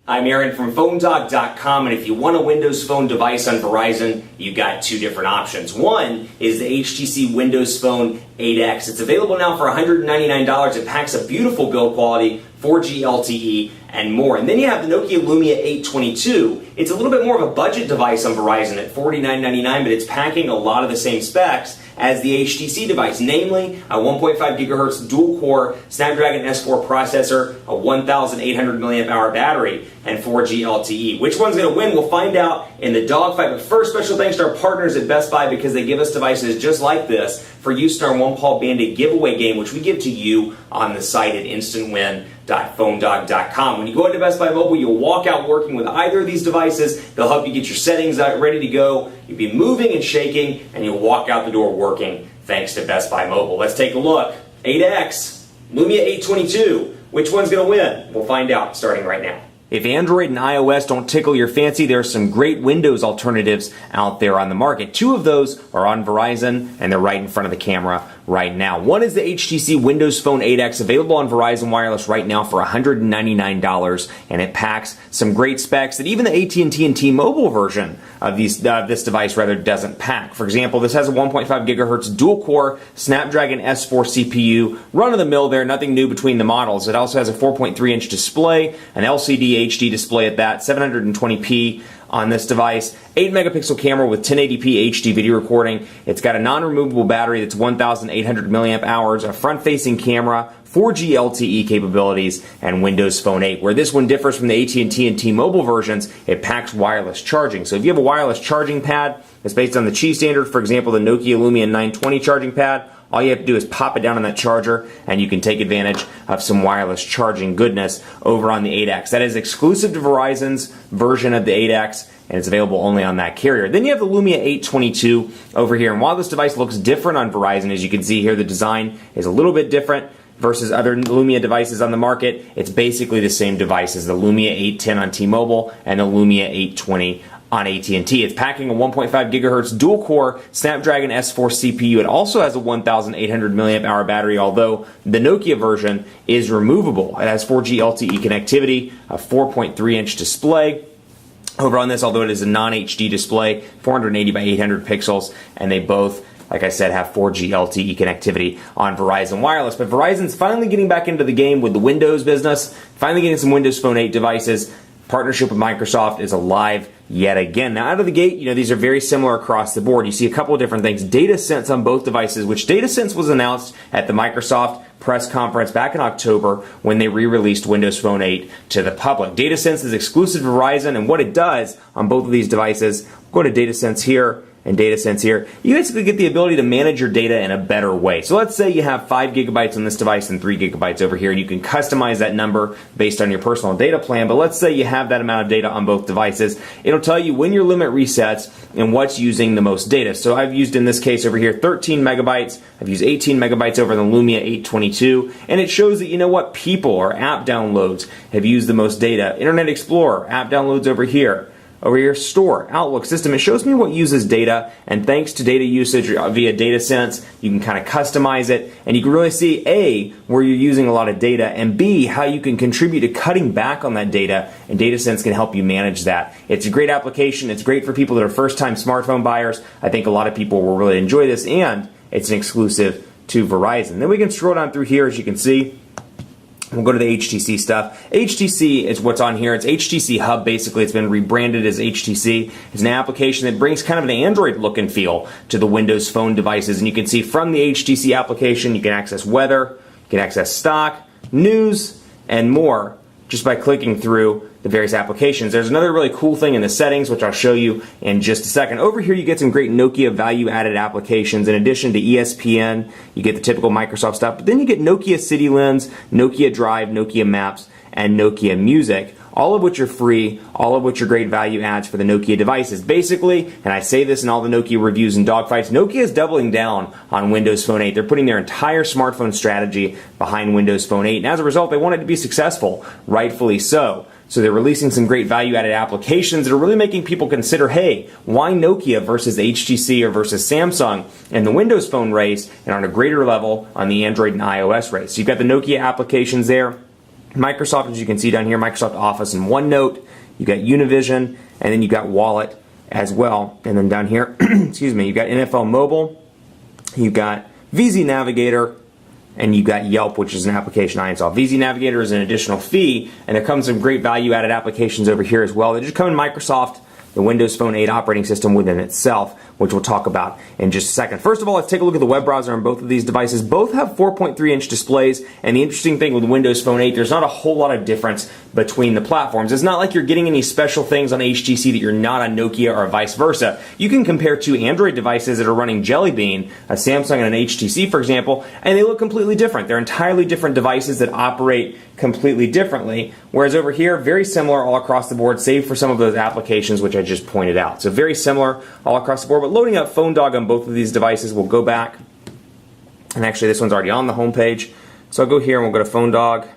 I'm Aaron from PhoneDog.com, and if you want a Windows Phone device on Verizon, you've got two different options. One is the HTC Windows Phone 8X. It's available now for $199. It packs a beautiful build quality, 4G LTE, and more. And then you have the Nokia Lumia 822. It's a little bit more of a budget device on Verizon at $49.99, but it's packing a lot of the same specs as the HTC device, namely a 1.5 gigahertz dual-core Snapdragon S4 processor, a 1,800 milliamp hour battery, and 4G LTE. Which one's going to win? We'll find out in the dogfight. But first, special thanks to our partners at Best Buy because they give us devices just like this for use in our One Paul Bandit giveaway game, which we give to you on the site at instantwin.phonedog.com. When you go into Best Buy Mobile, you'll walk out working with either of these devices. They'll help you get your settings ready to go. You'll be moving and shaking, and you'll walk out the door working thanks to Best Buy Mobile. Let's take a look. 8X, Lumia 822. Which one's going to win? We'll find out starting right now. If Android and iOS don't tickle your fancy, there are some great Windows alternatives out there on the market. Two of those are on Verizon, and they're right in front of the camera right now. One is the HTC Windows Phone 8X, available on Verizon Wireless right now for $199, and it packs some great specs that even the AT&T and T-Mobile version of this device doesn't pack. For example, this has a 1.5 gigahertz dual-core Snapdragon S4 CPU, run-of-the-mill there, nothing new between the models. It also has a 4.3-inch display, an LCD HD display at that, 720p on this device, 8 megapixel camera with 1080p HD video recording. It's got a non-removable battery that's 1,800 milliamp hours, a front-facing camera, 4G LTE capabilities, and Windows Phone 8. Where this one differs from the AT&T and T-Mobile versions, it packs wireless charging. So if you have a wireless charging pad that's based on the Qi standard, for example, the Nokia Lumia 920 charging pad, all you have to do is pop it down on that charger, and you can take advantage of some wireless charging goodness over on the 8X. That is exclusive to Verizon's version of the 8X, and it's available only on that carrier. Then you have the Lumia 822 over here, and while this device looks different on Verizon, as you can see here, the design is a little bit different versus other Lumia devices on the market. It's basically the same device as the Lumia 810 on T-Mobile and the Lumia 820 on AT&T. It's packing a 1.5 gigahertz dual-core Snapdragon S4 CPU. It also has a 1,800 milliamp hour battery, although the Nokia version is removable. It has 4G LTE connectivity, a 4.3-inch display over on this, although it is a non-HD display, 480 by 800 pixels, and they both, like I said, have 4G LTE connectivity on Verizon Wireless. But Verizon's finally getting back into the game with the Windows business, finally getting some Windows Phone 8 devices. Partnership with Microsoft is alive yet again. Now, out of the gate, these are very similar across the board. You see a couple of different things. DataSense on both devices, which DataSense was announced at the Microsoft press conference back in October when they re-released Windows Phone 8 to the public. DataSense is exclusive to Verizon, and what it does on both of these devices, go to DataSense here and DataSense here, you basically get the ability to manage your data in a better way. So let's say you have 5 gigabytes on this device and 3 gigabytes over here, and you can customize that number based on your personal data plan. But let's say you have that amount of data on both devices. It'll tell you when your limit resets and what's using the most data. So I've used, in this case over here, 13 megabytes. I've used 18 megabytes over the Lumia 822, and it shows that, people or app downloads have used the most data. Internet Explorer, app downloads over here. Over here, Store, Outlook, System. It shows me what uses data, and thanks to data usage via DataSense, you can kind of customize it, and you can really see, A, where you're using a lot of data, and B, how you can contribute to cutting back on that data, and DataSense can help you manage that. It's a great application. It's great for people that are first-time smartphone buyers. I think a lot of people will really enjoy this, and it's an exclusive to Verizon. Then we can scroll down through here, as you can see. We'll go to the HTC stuff. HTC is what's on here. It's HTC Hub, basically. It's been rebranded as HTC. It's an application that brings kind of an Android look and feel to the Windows Phone devices. And you can see from the HTC application, you can access weather, you can access stock, news, and more just by clicking through the various applications. There's another really cool thing in the settings, which I'll show you in just a second. Over here, you get some great Nokia value-added applications. In addition to ESPN, you get the typical Microsoft stuff, but then you get Nokia City Lens, Nokia Drive, Nokia Maps, and Nokia Music, all of which are free, all of which are great value adds for the Nokia devices. Basically, and I say this in all the Nokia reviews and dogfights, Nokia is doubling down on Windows Phone 8. They're putting their entire smartphone strategy behind Windows Phone 8, and as a result, they want it to be successful, rightfully so. So they're releasing some great value-added applications that are really making people consider, hey, why Nokia versus HTC or versus Samsung in the Windows Phone race, and on a greater level on the Android and iOS race. So you've got the Nokia applications there. Microsoft, as you can see down here, Microsoft Office and OneNote. You got Univision, and then you got Wallet as well. And then down here, excuse me, you got NFL Mobile, you got VZ Navigator, and you got Yelp, which is an application I installed. VZ Navigator is an additional fee, and there comes some great value-added applications over here as well. They just come in Microsoft, the Windows Phone 8 operating system within itself, which we'll talk about in just a second. First of all, let's take a look at the web browser on both of these devices. Both have 4.3-inch displays, and the interesting thing with Windows Phone 8, there's not a whole lot of difference between the platforms. It's not like you're getting any special things on HTC that you're not on Nokia or vice versa. You can compare two Android devices that are running Jelly Bean, a Samsung and an HTC, for example, and they look completely different. They're entirely different devices that operate completely differently, whereas over here, very similar all across the board, save for some of those applications which I just pointed out. So very similar all across the board, but loading up Phone Dog on both of these devices, we'll go back, and actually this one's already on the home page, so I'll go here and we'll go to Phone Dog,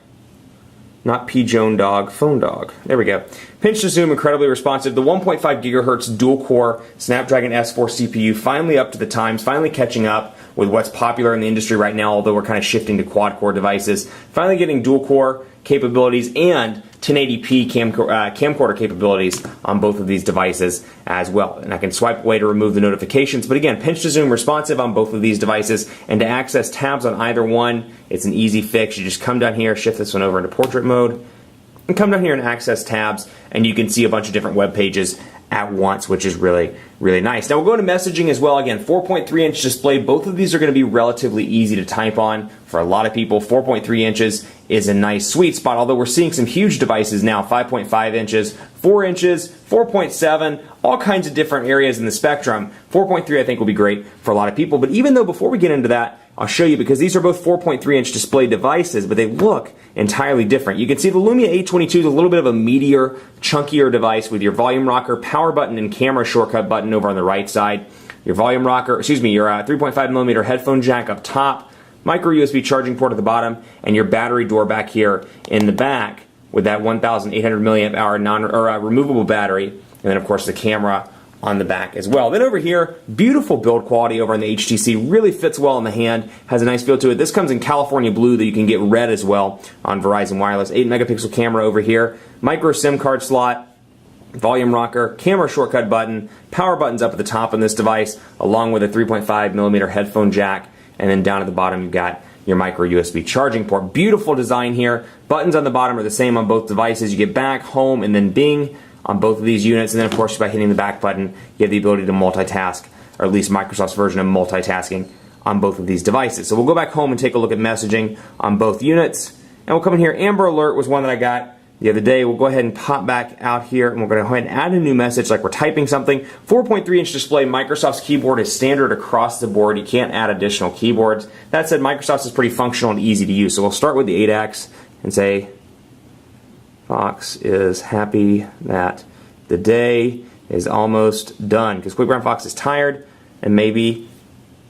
not P. Joan Dog, Phone Dog. There we go. Pinch to zoom, incredibly responsive. The 1.5 gigahertz dual-core Snapdragon S4 CPU finally up to the times, finally catching up with what's popular in the industry right now, although we're kind of shifting to quad-core devices. Finally getting dual-core capabilities and 1080p camcorder capabilities on both of these devices as well. And I can swipe away to remove the notifications, but again, pinch to zoom responsive on both of these devices, and to access tabs on either one, it's an easy fix. You just come down here, shift this one over into portrait mode, and come down here and access tabs, and you can see a bunch of different web pages at once, which is really, really nice. Now we'll go to messaging as well. Again, 4.3-inch display. Both of these are going to be relatively easy to type on for a lot of people. 4.3 inches is a nice sweet spot, although we're seeing some huge devices now, 5.5 inches, 4 inches, 4.7, all kinds of different areas in the spectrum. 4.3 I think will be great for a lot of people, but even though before we get into that, I'll show you, because these are both 4.3-inch display devices, but they look entirely different. You can see the Lumia 822 is a little bit of a meatier, chunkier device with your volume rocker, power button, and camera shortcut button over on the right side. Your volume rocker, excuse me, your 3.5mm headphone jack up top, micro USB charging port at the bottom, and your battery door back here in the back with that 1,800 milliamp hour removable battery, and then of course the camera on the back as well. Then over here, beautiful build quality over on the HTC, really fits well in the hand, has a nice feel to it. This comes in California blue, that you can get red as well on Verizon Wireless. 8 megapixel camera over here, micro SIM card slot, volume rocker, camera shortcut button, power buttons up at the top on this device, along with a 3.5mm headphone jack, and then down at the bottom you've got your micro USB charging port. Beautiful design here. Buttons on the bottom are the same on both devices. You get back, home, and then Bing on both of these units, and then of course by hitting the back button you have the ability to multitask, or at least Microsoft's version of multitasking on both of these devices. So we'll go back home and take a look at messaging on both units, and we'll come in here. Amber Alert was one that I got the other day. We'll go ahead and pop back out here, and we're going to go ahead and add a new message like we're typing something. 4.3-inch display. Microsoft's keyboard is standard across the board. You can't add additional keyboards. That said, Microsoft's is pretty functional and easy to use. So we'll start with the 8X and say, Fox is happy that the day is almost done, because Quick Brown Fox is tired and maybe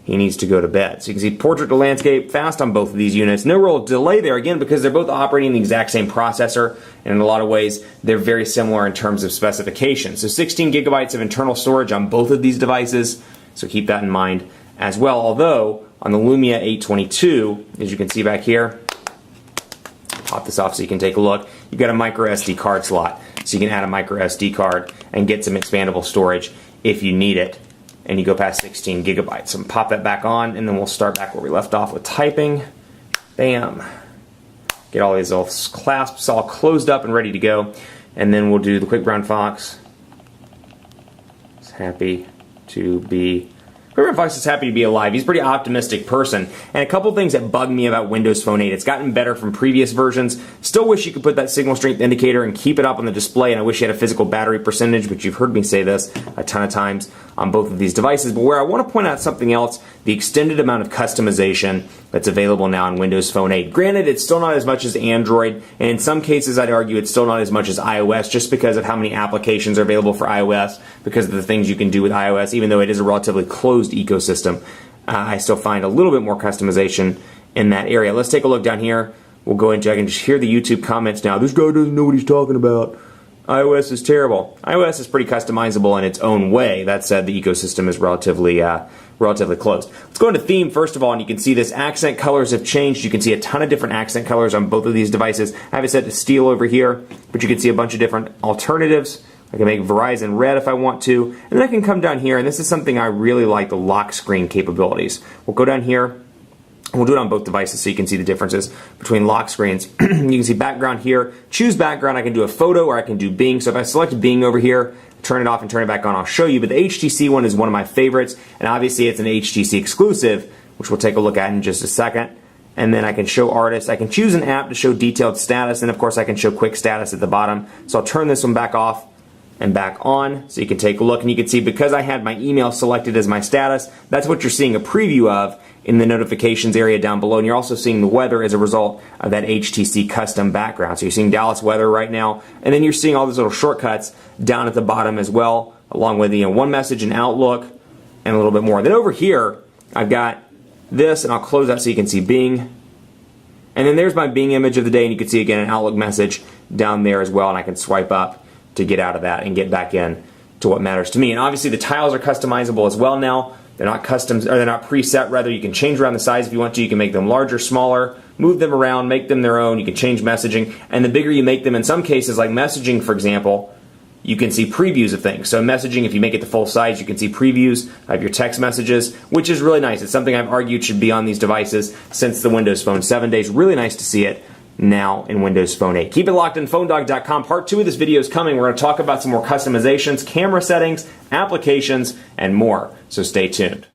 he needs to go to bed. So you can see portrait to landscape, fast on both of these units. No real delay there, again, because they're both operating the exact same processor, and in a lot of ways they're very similar in terms of specifications. So 16 gigabytes of internal storage on both of these devices, so keep that in mind as well. Although on the Lumia 822, as you can see back here, pop this off so you can take a look, you've got a micro SD card slot, so you can add a micro SD card and get some expandable storage if you need it, and you go past 16 gigabytes. So pop that back on, and then we'll start back where we left off with typing. Bam. Get all these little clasps all closed up and ready to go, and then we'll do the Quick Brown Fox. It's happy to be Quick Brown Fox is happy to be alive. He's a pretty optimistic person. And a couple things that bug me about Windows Phone 8. It's gotten better from previous versions. Still wish you could put that signal strength indicator and keep it up on the display, and I wish you had a physical battery percentage, but you've heard me say this a ton of times on both of these devices. But where I want to point out something else, the extended amount of customization that's available now in Windows Phone 8. Granted, it's still not as much as Android, and in some cases I'd argue it's still not as much as iOS, just because of how many applications are available for iOS, because of the things you can do with iOS. Even though it is a relatively closed ecosystem, I still find a little bit more customization in that area. Let's take a look down here. We'll go into, I can just hear the YouTube comments now. This guy doesn't know what he's talking about. iOS is terrible. iOS is pretty customizable in its own way. That said, the ecosystem is relatively closed. Let's go into theme first of all, and you can see this accent colors have changed. You can see a ton of different accent colors on both of these devices. I have it set to steel over here, but you can see a bunch of different alternatives. I can make Verizon red if I want to, and then I can come down here, and this is something I really like, the lock screen capabilities. We'll go down here. We'll do it on both devices so you can see the differences between lock screens. You can see background here. Choose background. I can do a photo or I can do Bing. So if I select Bing over here, turn it off and turn it back on, I'll show you. But the HTC one is one of my favorites, and obviously it's an HTC exclusive, which we'll take a look at in just a second. And then I can show artists. I can choose an app to show detailed status, and of course I can show quick status at the bottom. So I'll turn this one back off and back on so you can take a look, and you can see because I had my email selected as my status, that's what you're seeing a preview of in the notifications area down below, and you're also seeing the weather as a result of that HTC custom background. So you're seeing Dallas weather right now, and then you're seeing all these little shortcuts down at the bottom as well, along with one message and Outlook and a little bit more. Then over here I've got this, and I'll close that so you can see Bing. And then there's my Bing image of the day, and you can see again an Outlook message down there as well, and I can swipe up to get out of that and get back in to what matters to me. And obviously the tiles are customizable as well now. They're not custom, or they're not preset, rather. You can change around the size if you want to. You can make them larger, smaller, move them around, make them their own. You can change messaging, and the bigger you make them, in some cases, like messaging, for example, you can see previews of things. So messaging, if you make it the full size, you can see previews of your text messages, which is really nice. It's something I've argued should be on these devices since the Windows Phone 7 days. Really nice to see it now in Windows Phone 8. Keep it locked in PhoneDog.com. Part 2 of this video is coming. We're going to talk about some more customizations, camera settings, applications, and more. So stay tuned.